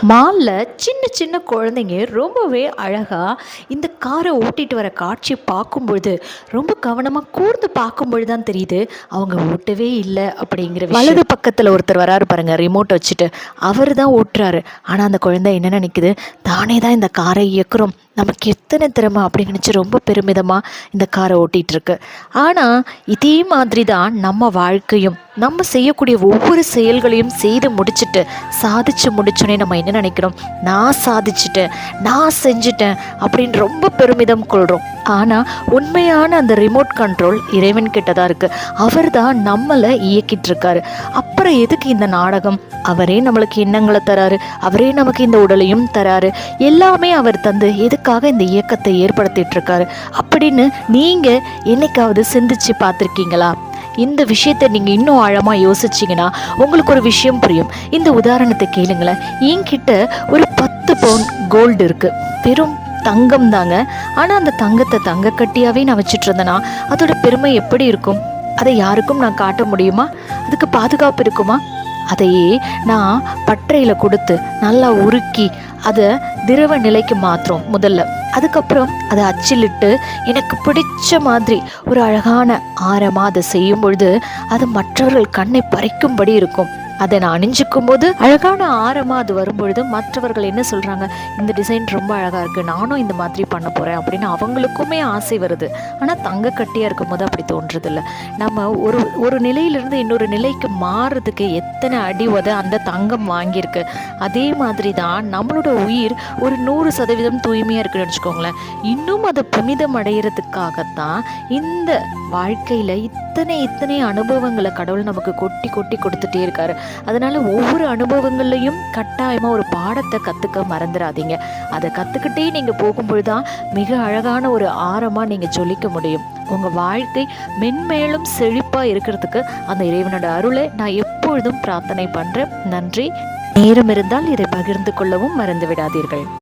மாலில் சின்ன சின்ன குழந்தைங்க ரொம்பவே அழகாக இந்த காரை ஓட்டிகிட்டு வர காட்சி பார்க்கும்பொழுது ரொம்ப கவனமாக கூர்ந்து பார்க்கும்பொழுது தான் தெரியுது அவங்க ஓட்டவே இல்லை அப்படிங்கிற விஷயம். வலது பக்கத்தில் ஒருத்தர் வராரு பாருங்க, ரிமோட் வச்சுட்டு, அவர் தான் ஓட்டுறாரு. ஆனால் அந்த குழந்தை என்ன நினைக்குது, தானே தான் இந்த காரை இயக்குறோம், நமக்கு எத்தனை திறமை அப்படின்னு நினச்சி ரொம்ப பெருமிதமாக இந்த காரை ஓட்டிகிட்ருக்கு. ஆனால் இதே மாதிரி தான் நம்ம வாழ்க்கையும், நம்ம செய்யக்கூடிய ஒவ்வொரு செயல்களையும் செய்து முடிச்சுட்டு சாதிச்சு முடிச்சோன்னே நம்ம என்ன நினைக்கிறோம், நான் சாதிச்சிட்டேன், நான் செஞ்சிட்டேன் அப்படின்னு ரொம்ப பெருமிதம் கொள்கிறோம். ஆனால் உண்மையான அந்த ரிமோட் கண்ட்ரோல் இறைவன் கிட்ட தான் இருக்குது. அவர் தான் நம்மளை இயக்கிட்டு இருக்காரு. அப்புறம் எதுக்கு இந்த நாடகம்? அவரே நம்மளுக்கு எண்ணங்களை தராரு, அவரே நமக்கு இந்த உடலையும் தராரு, எல்லாமே அவர் தந்து எதுக்காக இந்த இயக்கத்தை ஏற்படுத்திட்டு இருக்காரு அப்படின்னு நீங்கள் என்னைக்காவது சிந்திச்சு பார்த்துருக்கீங்களா? இந்த விஷயத்தை நீங்கள் இன்னும் ஆழமாக யோசிச்சிங்கன்னா உங்களுக்கு ஒரு விஷயம் புரியும். இந்த உதாரணத்தை கேளுங்களேன். என்கிட்ட ஒரு 10 பவுன் கோல்டு இருக்குது, வெறும் தங்கம் தாங்க. ஆனால் அந்த தங்கத்தை தங்க கட்டியாகவே நான் வச்சுட்டு இருந்தேன்னா அதோட பெருமை எப்படி இருக்கும்? அதை யாருக்கும் நான் காட்ட முடியுமா? அதுக்கு பாதுகாப்பு இருக்குமா? அதையே நான் பட்டறையில் கொடுத்து நல்லா உருக்கி அதை திரவ நிலைக்கு மாற்றுறோம் முதல்ல. அதுக்கப்புறம் அதை அச்சிலிட்டு எனக்கு பிடிச்ச மாதிரி ஒரு அழகான ஆரமாக அதை செய்யும் பொழுது அது மற்றவர்கள் கண்ணை பறிக்கும்படி இருக்கும். அதை நான் அணிஞ்சிக்கும் போது அழகான ஆரமாக அது வரும்பொழுது மற்றவர்கள் என்ன சொல்கிறாங்க, இந்த டிசைன் ரொம்ப அழகாக இருக்குது, நானும் இந்த மாதிரி பண்ண போகிறேன் அப்படின்னு அவங்களுக்குமே ஆசை வருது. ஆனால் தங்க கட்டியாக இருக்கும் போது அப்படி தோன்றதில்லை. நம்ம ஒரு நிலையிலிருந்து இன்னொரு நிலைக்கு மாறுறதுக்கு எத்தனை அடி அந்த தங்கம் வாங்கியிருக்கு. அதே மாதிரி தான் நம்மளோட உயிர் ஒரு 100% தூய்மையாக இருக்குன்னு வச்சுக்கோங்களேன். இன்னும் அதை புனிதம் அடைகிறதுக்காகத்தான் இந்த வாழ்க்கையில் இத்தனை அனுபவங்களை கடவுள் நமக்கு கொட்டி கொட்டி கொடுத்துட்டே இருக்காரு. அதனால ஒவ்வொரு அனுபவங்கள்லையும் கட்டாயமாக ஒரு பாடத்தை கற்றுக்க மறந்துடாதீங்க. அதை கற்றுக்கிட்டே நீங்கள் போகும்பொழுதுதான் மிக அழகான ஒரு ஆரமாக நீங்கள் சொல்லிக்க முடியும். உங்கள் வாழ்க்கை மென்மேலும் செழிப்பாக இருக்கிறதுக்கு அந்த இறைவனோட அருளை நான் எப்பொழுதும் பிரார்த்தனை பண்ணுறேன். நன்றி. நேரம் இருந்தால் இதை பகிர்ந்து கொள்ளவும் மறந்து விடாதீர்கள்.